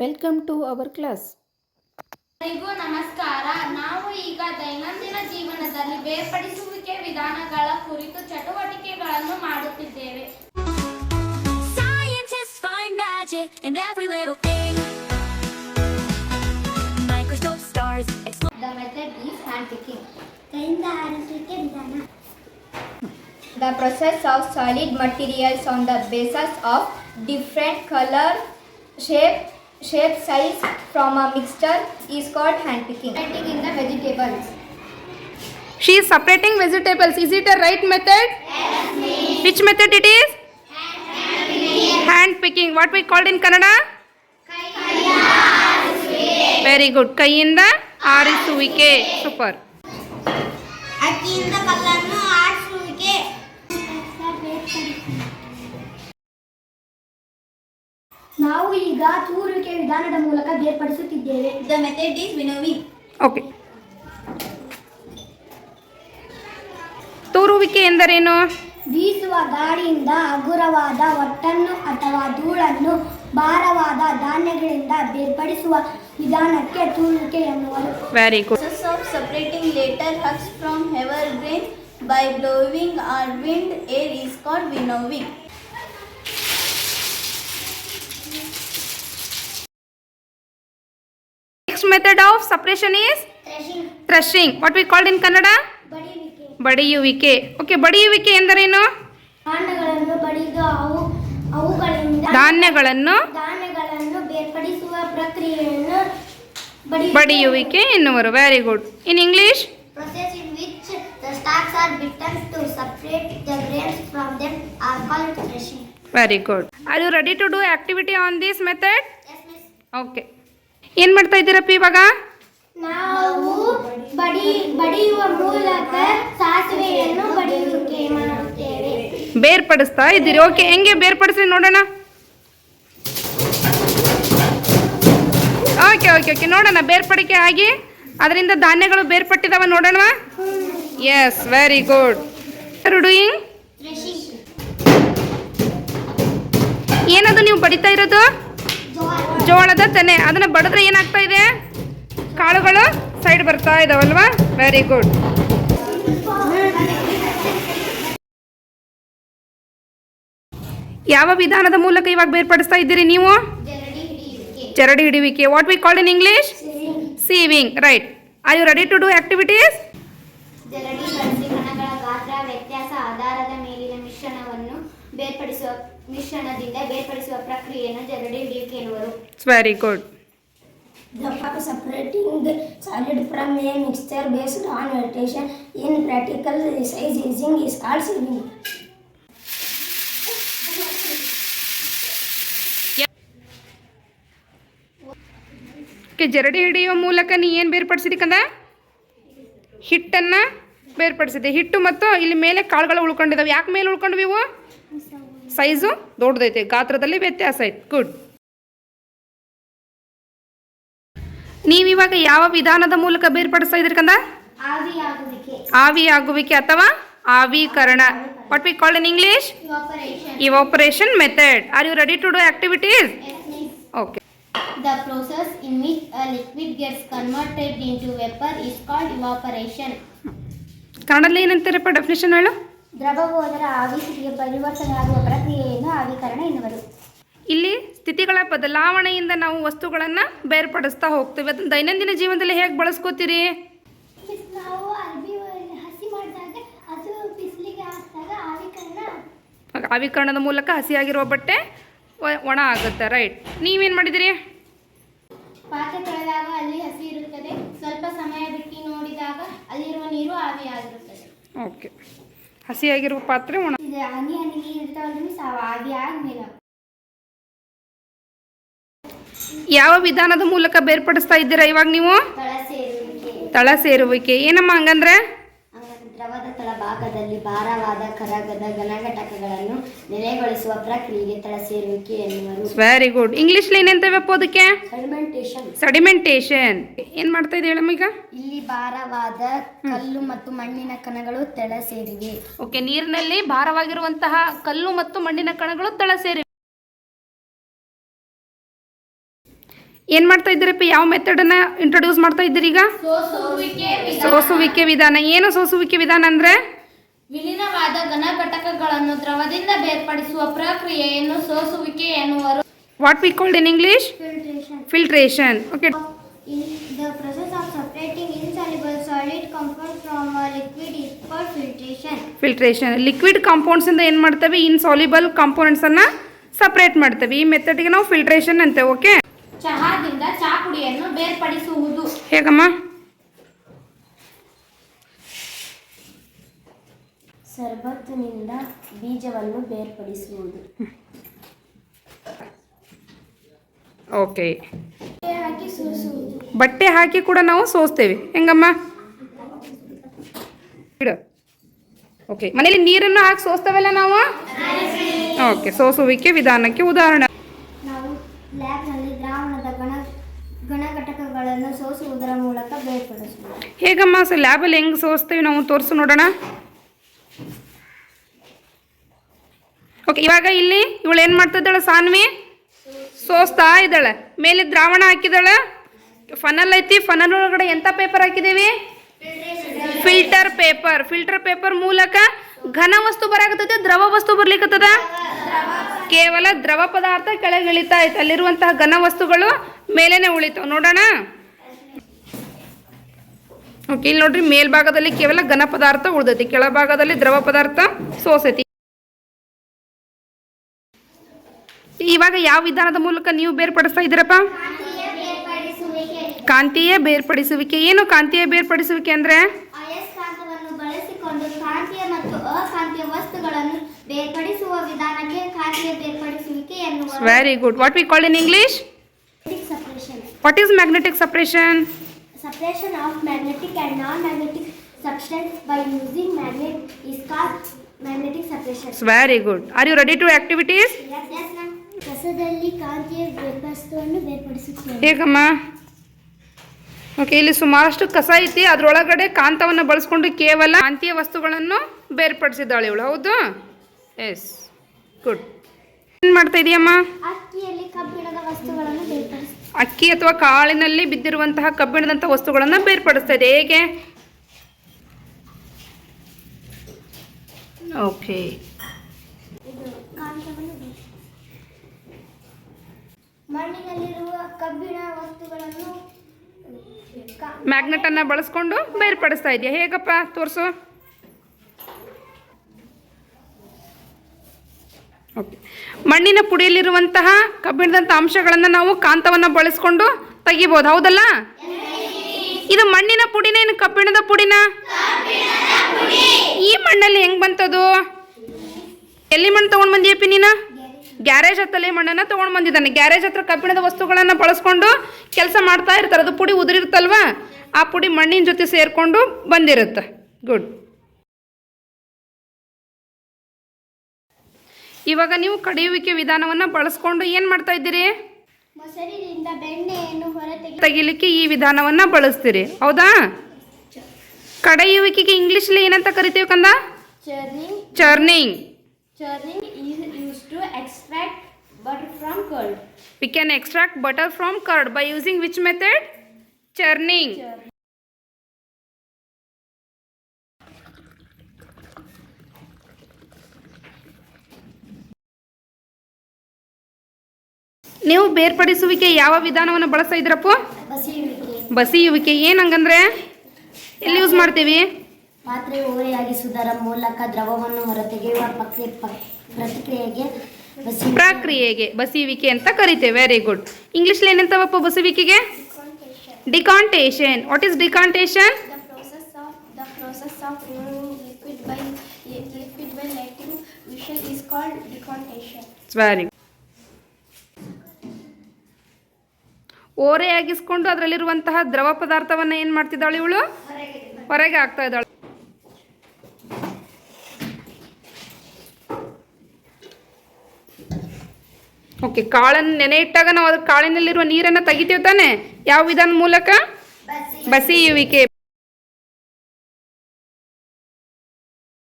Welcome to our class. ಎಲ್ಲರಿಗೂ ನಮಸ್ಕಾರ. ನಾವು ಈಗ ದೈನಂದಿನ ಜೀವನದಲ್ಲಿ ಬೇರ್ಪಡಿಸುವಿಕೆ ವಿಧಾನಗಳ ಕುರಿತು ಚಟುವಟಿಕೆಗಳನ್ನು ಮಾಡುತ್ತಿದ್ದೇವೆ. Scientists find magic in every little thing. Microscope stars explore. The method is hand picking. ಕೈಯಿಂದ ಆರಿಸುವಿಕೆ ವಿಧಾನ. The process of solid materials on the basis of different color, shape, size from a mixture is called hand picking. Separating in the vegetables. She is separating vegetables. Is it a right method? Yes, ma'am. Which method it is? Hand picking. What we called in Kannada? Very good. ಕೈಯಿಂದ ಆರಿಸುವಿಕೆ. Super. ಅಕ್ಕಿಯಿಂದ ಕಲ್ಲನ್ನು ಆರಿಸುವಿಕೆ. ನಾವು ಈಗ ತೂರುವಿಕೆ ವಿಧಾನದ ಮೂಲಕ ಬೇರ್ಪಡಿಸುತ್ತಿದ್ದೇವೆ. The method is winnowing. Okay. ತೂರುವಿಕೆ ಎಂದರೇನು? ಬೀಸುವ ಗಾಳಿಯಿಂದ ಹಗುರವಾದ ಹೊಟ್ಟನ್ನು ಅಥವಾ ಧೂಳನ್ನು ಭಾರವಾದ ಧಾನ್ಯಗಳಿಂದ ಬೇರ್ಪಡಿಸುವ ವಿಧಾನಕ್ಕೆ ತೂರುವಿಕೆ ಎನ್ನುವರು. Very good. Process of separating later husk from heavier grain by blowing or wind air is called winnowing. Next method of separation is threshing. What we called in Kannada? ಬಡಿಯುವಿಕೆ. ಬಡಿಯುವಿಕೆ. Okay, ಬಡಿಯುವಿಕೆ ಎಂದರೇನು? ಧಾನ್ಯಗಳನ್ನು ಬಡಿದು ಅವುಗಳಿಂದ ಧಾನ್ಯಗಳನ್ನು ಬೇರ್ಪಡಿಸುವ ಪ್ರಕ್ರಿಯೆಯನ್ನು ಬಡಿಯುವಿಕೆ ಎನ್ನುವರು. Very good. In English? process in which the stalks are bitten to separate the grains from them are called threshing. Very good. Are you ready to do activity on this method? Yes, miss. Okay. ಏನು ಮಾಡ್ತಾ ಇದ್ದೀರಪ್ಪ ಇವಾಗ? ನಾವು ಬಡಿಯುವ ಮೂಲಕ ಸಾಸಿವೆಯನ್ನು ಬಡಿಯುವಿಕೆ ಮಾಡುತ್ತೇವೆ. ಬೇರ್ಪಡಿಸ್ತಾ ಇದ್ದೀರಿ. Okay, ಹೆಂಗೆ ಬೇರ್ಪಡಿಸಿ ನೋಡೋಣ. ಓಕೆ ಓಕೆ ಓಕೆ ನೋಡೋಣ. ಬೇರ್ಪಡಿಕೆ ಆಗಿ ಅದರಿಂದ ಧಾನ್ಯಗಳು ಬೇರ್ಪಟ್ಟಿದಾವ ನೋಡೋಣ. Yes, very good. Doing Threshing. ಏನದು ನೀವು ಬಡಿತಾ ಇರೋದು? ಜೋಳದ ತೆನೆ. ಅದನ್ನು ಬಡಿದ್ರೆ ಏನಾಗ್ತಾ ಇದೆ? ಕಾಳುಗಳು ಸೈಡ್ ಬರ್ತಾ ಇದಾವಲ್ವಾ? Very good. ಯಾವ ವಿಧಾನದ ಮೂಲಕ ಇವಾಗ ಬೇರ್ಪಡಿಸ್ತಾ ಇದ್ದೀರಿ ನೀವು? ಜರಡಿ ಹಿಡಿಯುವಿಕೆ. What we called in English? Sieving. Right. Are you ready to do activities? ಜರಡಿ ಬಳಸಿ ಕಣಗಳ ಗಾತ್ರ ವ್ಯತ್ಯಾಸ ಆಧಾರದ ಮೇಲಿನ ಮಿಶ್ರಣದಿಂದ ಬೇರ್ಪಡಿಸುವ ಪ್ರಕ್ರಿಯೆಯನ್ನು ಜರಡಿ ಹಿಡಿಯುವಿಕೆ ಎನ್ನುವರು. Very good. The process of separating the solid from a mixture based on variation in practical size using is called sieving. Okay, ಜರಡಿ ಹಿಡಿಯುವ ಮೂಲಕ ನೀ ಏನು ಬೇರ್ಪಡಿಸಿದಿ ಕಂದ? ಹಿಟ್ಟನ್ನು ಬೇರ್ಪಡಿಸಿದೆ. ಹಿಟ್ಟು ಮತ್ತು ಇಲ್ಲಿ ಮೇಲೆ ಕಾಳುಗಳು ಉಳ್ಕೊಂಡಿದ್ದಾವೆ. ಯಾಕೆ ಮೇಲೆ ಉಳ್ಕೊಂಡ್ವಿ ಇವು? ಸೈಜು ದೊಡ್ಡದೈತೆ, ಗಾತ್ರದಲ್ಲಿ ವ್ಯತ್ಯಾಸ ಐತೆ. ಗುಡ್. ನೀವಿವಾಗ ಯಾವ ವಿಧಾನದ ಮೂಲಕ ಬೇರ್ಪಡಿಸ್ತಾ ಇದ್ರಿ ಕಂದ? ಆವಿಯಾಗುವಿಕೆ. ಆವಿಯಾಗುವಿಕೆ ಅಥವಾ ಆವಿಕರಣ. What we called in English? Evaporation method. Are you ready to do activities? Okay. The process in which a liquid gets converted into vapor is called evaporation. ಕನ್ನಡದಲ್ಲಿ ಏನಂತಾರಪ್ಪ ಡೆಫಿನೇಷನ್ ಹೇಳು? ದ್ರವವು ಅದರ ಆವಿ ಸ್ಥಿತಿಗೆ ಪರಿವರ್ತನೆಯಾಗುವ ಪ್ರಕ್ರಿಯೆಯನ್ನು ಆವಿಕರಣ ಎನ್ನುವರು. ಇಲ್ಲಿ ಸ್ಥಿತಿಗಳ ಬದಲಾವಣೆಯಿಂದ ನಾವು ವಸ್ತುಗಳನ್ನು ಬೇರ್ಪಡಿಸ್ತಾ ಹೋಗ್ತೀವಿ. ಅದನ್ನು ದೈನಂದಿನ ಜೀವನದಲ್ಲಿ ಹೇಗೆ ಬಳಸ್ಕೋತೀರಿ? ನಾವು ಅರ್ಬಿ ಹಸಿ ಮಾಡಿದಾಗ ಅದು ಬಿಸಿಲಿಗೆ ಹಾಕಿದಾಗ ಆವಿಕರಣ. ಆವಿಕರಣದ ಮೂಲಕ ಹಸಿಯಾಗಿರುವ ಬಟ್ಟೆ ಒಣ ಆಗುತ್ತೆ. ರೈಟ್. ನೀವೇನು ಮಾಡಿದಿರಿ? ಪಾತ್ರೆ ತೊಳೆದಾಗ ಅಲ್ಲಿ ಹಸಿ ಇರುತ್ತದೆ. ಸ್ವಲ್ಪ ಸಮಯ ಬಿಟ್ಟು ನೋಡಿದಾಗ ಅಲ್ಲಿರುವ ನೀರು ಆವಿಯಾಗಿರುತ್ತದೆ. ಓಕೆ. ಹಸಿಯಾಗಿರುವ ಪಾತ್ರೆ ಒಣ. ಇದು ಹನಿ ನೀರು ಇರ್ತಾವಲ್ಲ ಸಾವು ಆವಿ ಆದ್ಮೇಲೆ. ಯಾವ ವಿಧಾನದ ಮೂಲಕ ಬೇರ್ಪಡಿಸ್ತಾ ಇದ್ದೀರಾ ಇವಾಗ ನೀವು? ತಳ ಸೇರುವಿಕೆ. ಏನಮ್ಮ ಹಂಗಂದ್ರೆ? ದ್ರವದ ತಳಭಾಗದಲ್ಲಿ ಭಾರವಾದ ಕರಗದ ಘನಘಟಕಗಳನ್ನು ನೆಲೆಗೊಳಿಸುವ ಪ್ರಕ್ರಿಯೆಗೆ ತಳ ಸೇರುವಿಕೆ ಎನ್ನುವರು. Very good. ಇಂಗ್ಲೀಷ್ಲಿ ಏನಂತೇವಪ್ಪ ಅದಕ್ಕೆ? ಸೆಡಿಮೆಂಟೇಷನ್. ಏನು ಮಾಡ್ತಾ ಇದೆ ಹೇಳಮ್ಮ ಈಗ? ಇಲ್ಲಿ ಭಾರವಾದ ಕಲ್ಲು ಮತ್ತು ಮಣ್ಣಿನ ಕಣಗಳು ತಳ ಸೇರಿವೆ. ಓಕೆ, ನೀರಿನಲ್ಲಿ ಭಾರವಾಗಿರುವಂತಹ ಕಲ್ಲು ಮತ್ತು ಮಣ್ಣಿನ ಕಣಗಳು ತಳ ಸೇರಿವೆ. ಏನು ಮಾಡ್ತಾ ಇದ್ದೀರಪ್ಪ? ಯಾವ ಮೆಥಡನ್ನು ಇಂಟ್ರೊಡ್ಯೂಸ್ ಮಾಡ್ತಾ ಇದ್ದೀರಿ ಈಗ? ಸೋಸುವಿಕೆ ವಿಧಾನ. ಏನು ಸೋಸುವಿಕೆ ವಿಧಾನ ಅಂದರೆ? ವಿಲೀನವಾದ ಘನ ಘಟಕಗಳನ್ನು ದ್ರವದಿಂದ ಬೇರ್ಪಡಿಸುವ ಪ್ರಕ್ರಿಯೆಯನ್ನು ಸೋಸುವಿಕೆ ಎನ್ನುವರು. What we called in English? Filtration. Okay. The process of separating insoluble solid compounds from a liquid is called filtration. Filtration. Liquid ಕಾಂಪೌಂಡ್ಸಿಂದ ಏನು ಮಾಡ್ತೇವೆ? ಇನ್ಸಾಲ್ಯುಬಲ್ ಕಾಂಪೋನೆಂಟ್ಸನ್ನು ಸಪ್ರೇಟ್ ಮಾಡ್ತೇವೆ. ಈ ಮೆಥಡ್ಗೆ ನಾವು ಫಿಲ್ಟ್ರೇಷನ್ ಅಂತೇವೆ. ಓಕೆ. ಚಹಾದಿಂದ ಚಾಪುಡಿಯನ್ನು ಬೇರ್ಪಡಿಸುವುದು. ಹೇಗಮ್ಮ? ಸರ್ಬತ್ತಿನಿಂದ ಬೀಜವನ್ನು ಬೇರ್ಪಡಿಸುವುದು. ಓಕೆ. ಬಟ್ಟೆ ಹಾಕಿ ಕೂಡ ನಾವು ಸೋಸ್ತೇವೆ. ಹೆಂಗಮ್ಮ? ಇಡು. ಓಕೆ. ಮನೇಲಿ ನೀರನ್ನು ಹಾಕಿ ಸೋಸ್ತೇವಲ್ಲ ನಾವು? ಓಕೆ. ಸೋಸುವಿಕೆ ವಿಧಾನಕ್ಕೆ ಉದಾಹರಣೆ. ನಾವು ಲ್ಯಾಬ್ನಲ್ಲಿ ದ್ರಾವಣದ ಘನ ಘಟಕಗಳನ್ನು ಸೋಸುವುದರ ಮೂಲಕ ಬೇರ್ಪಡಿಸುವುದು. ಹೇಗಮ್ಮ? ಲ್ಯಾಬಲ್ಲಿ ಹೆಂಗೆ ಸೋಸ್ತೇವೆ ನಾವು? ತೋರಿಸು ನೋಡೋಣ. ಓಕೆ. ಇವಾಗ ಇಲ್ಲಿ ಇವಳು ಏನು ಮಾಡ್ತಾ ಇದ್ದಾಳೆ? ಸಾನ್ವಿ ಸೋಸ್ತಾ ಇದ್ದಾಳೆ. ಮೇಲೆ ದ್ರಾವಣ ಹಾಕಿದಾಳೆ. ಫನಲ್ ಐತಿ. ಫನಲ್ ಒಳಗಡೆ ಎಂಥ ಪೇಪರ್ ಹಾಕಿದ್ದೀವಿ? Filter paper. ಫಿಲ್ಟರ್ ಪೇಪರ್ ಮೂಲಕ ಘನ ವಸ್ತು ಬರಾಕತ್ತೈತೆ, ದ್ರವ ವಸ್ತು ಬರ್ಲಿಕ್ಕತ್ತದ? ಕೇವಲ ದ್ರವ ಪದಾರ್ಥ ಕೆಳಗೆ ಇಳಿತಾ ಐತೆ. ಅಲ್ಲಿರುವಂತಹ ಘನ ವಸ್ತುಗಳು ಮೇಲೇನೆ ಉಳಿತಾವ. ನೋಡೋಣ. ಓಕೆ. ಇಲ್ಲಿ ನೋಡ್ರಿ, ಮೇಲ್ಭಾಗದಲ್ಲಿ ಕೇವಲ ಘನ ಪದಾರ್ಥ ಉಳ್ದೈತಿ, ಕೆಳಭಾಗದಲ್ಲಿ ದ್ರವ ಪದಾರ್ಥ ಸೋಸೈತಿ. ಇವಾಗ ಯಾವ ವಿಧಾನದ ಮೂಲಕ ನೀವು ಬೇರ್ಪಡಿಸ್ತಾ ಇದ್ದೀರಪ್ಪ? ಕಾಂತೀಯ ಬೇರ್ಪಡಿಸುವಿಕೆ. ಏನು ಕಾಂತೀಯ ಬೇರ್ಪಡಿಸುವಿಕೆ ಅಂದರೆ? ಅಯಸ್ಕಾಂತವನ್ನು ಬಳಸಿಕೊಂಡು ಕಾಂತೀಯ ಮತ್ತು ಅಕಾಂತೀಯ ವಸ್ತುಗಳನ್ನು ಬೇರ್ಪಡಿಸುವ ವಿಧಾನಕ್ಕೆ ಕಾಂತೀಯ ಬೇರ್ಪಡಿಸುವಿಕೆ ಎನ್ನುವರು. Very good. What we call in English? Separation. What is magnetic separation? Separation of magnetic and non-magnetic substance by using magnet is called magnetic separation. Very good. Are you ready to activities? Yes, ma'am. ಕಸದಲ್ಲಿ ಕಾಂತೀಯ ವಸ್ತುವನ್ನು ಬೇರ್ಪಡಿಸುತ್ತೇವೆ. ಹೇಗಮ್ಮ? Okay. ಇಲ್ಲಿ ಸುಮಾರಷ್ಟು ಕಸ ಐತಿ, ಅದರೊಳಗಡೆ ಕಾಂತವನ್ನು ಬಳಸ್ಕೊಂಡು ಕೇವಲ ಕಾಂತೀಯ ವಸ್ತುಗಳನ್ನು ಬೇರ್ಪಡಿಸಿದ್ದಾಳೆ ಇವಳು. ಹೌದು? ಎಸ್. ಗುಡ್. ಏನು ಮಾಡ್ತಾ ಇದೆಯಮ್ಮ? ಅಕ್ಕಿಯಲ್ಲಿ ಕಬ್ಬಿಣದ ವಸ್ತುಗಳನ್ನು ಬೇರ್ಪಡಿಸುತ್ತೇವೆ. ಅಕ್ಕಿ ಅಥವಾ ಕಾಳಿನಲ್ಲಿ ಬಿದ್ದಿರುವಂತಹ ಕಬ್ಬಿಣದಂಥ ವಸ್ತುಗಳನ್ನು ಬೇರ್ಪಡಿಸ್ತಾ ಇದೆ. ಹೇಗೆ? ಓಕೆ. ಮಣ್ಣಿನಲ್ಲಿರುವ ಕಬ್ಬಿಣ ವಸ್ತುಗಳನ್ನು ಮ್ಯಾಗ್ನೆಟನ್ನು ಬಳಸ್ಕೊಂಡು ಬೇರ್ಪಡಿಸ್ತಾ ಇದೆಯಾ? ಹೇಗಪ್ಪ? ತೋರಿಸು. ಓಕೆ. ಮಣ್ಣಿನ ಪುಡಿಯಲ್ಲಿರುವಂತಹ ಕಬ್ಬಿಣದಂಥ ಅಂಶಗಳನ್ನು ನಾವು ಕಾಂತವನ್ನು ಬಳಸ್ಕೊಂಡು ತೆಗಿಬೋದು. ಹೌದಲ್ಲ? ಇದು ಮಣ್ಣಿನ ಪುಡಿನ ಏನು ಕಬ್ಬಿಣದ ಪುಡಿನ? ಈ ಮಣ್ಣಲ್ಲಿ ಹೆಂಗೆ ಬಂತದು? ಎಲ್ಲಿ ಮಣ್ಣು ತೊಗೊಂಡು ಬಂದಿಯಪ್ಪಿ ನೀನು? ಗ್ಯಾರೇಜ್ ಹತ್ತಲ್ಲಿ ಮಣ್ಣನ್ನು ತೊಗೊಂಡು ಬಂದಿದ್ದಾನೆ. ಗ್ಯಾರೇಜ್ ಹತ್ರ ಕಬ್ಬಿಣದ ವಸ್ತುಗಳನ್ನು ಬಳಸ್ಕೊಂಡು ಕೆಲಸ ಮಾಡ್ತಾ ಇರ್ತಾರೆ. ಅದು ಪುಡಿ ಉದುರಿರುತ್ತಲ್ವ, ಆ ಪುಡಿ ಮಣ್ಣಿನ ಜೊತೆ ಸೇರಿಕೊಂಡು ಬಂದಿರುತ್ತೆ. ಗುಡ್. ಇವಾಗ ನೀವು ಕಡಿಯುವಿಕೆ ವಿಧಾನವನ್ನು ಬಳಸ್ಕೊಂಡು ಏನು ಮಾಡ್ತಾ ಇದ್ದೀರಿ? ಮೊಸರಿನಿಂದ ಬೆಣ್ಣೆಯನ್ನು ತೆಗಿಲಿಕ್ಕೆ ಈ ವಿಧಾನವನ್ನು ಬಳಸ್ತೀರಿ. ಹೌದಾ? ಕಡೆಯುವಿಕೆಗೆ ಇಂಗ್ಲೀಷಲ್ಲಿ ಏನಂತ ಕರಿತೀವಿ ಕಂದ? Churning. Churning is used to extract butter from curd. We can extract butter from curd by using which method? Churning. ನೀವು ಬೇರ್ಪಡಿಸುವಿಕೆ ಯಾವ ವಿಧಾನವನ್ನು ಬಳಸ್ತಾ ಇದ್ರಪ್ಪ? ಬಸಿಯುವಿಕೆ. ಏನು ಹಂಗಂದ್ರೆ ಎಲ್ಲಿ ಯೂಸ್ ಮಾಡ್ತೀವಿ? ಪಾತ್ರೆ ಓರೆಯಾಗಿಸುವುದರ ಮೂಲಕ ದ್ರವವನ್ನು ಹೊರತೆಗೆಯುವ ಪ್ರಕ್ರಿಯೆಗೆ ಬಸಿಯುವಿಕೆ ಅಂತ ಕರಿತೇವೆ. Very good. ಇಂಗ್ಲೀಷಲ್ಲಿ ಏನಂತವಪ್ಪ ಬಸುವಿಕೆಗೆ? Decantation. What is decantation? The process of removing liquid by letting vision is called decantation. Very. ಓರೆಯಾಗಿಸ್ಕೊಂಡು ಅದರಲ್ಲಿರುವಂತಹ ದ್ರವ ಪದಾರ್ಥವನ್ನು ಏನು ಮಾಡ್ತಿದ್ದಾಳೆ ಇವಳು? ಹೊರಗೆ ಹಾಕ್ತಾ ಇದ್ದಾಳೆ. ಓಕೆ. ಕಾಳನ್ನು ನೆನೆ ಇಟ್ಟಾಗ ನಾವು ಅದು ಕಾಳಿನಲ್ಲಿರುವ ನೀರನ್ನು ತೆಗಿತೀವಿ ತಾನೆ? ಯಾವ ವಿಧಾನ ಮೂಲಕ? ಬಸಿಯುವಿಕೆ.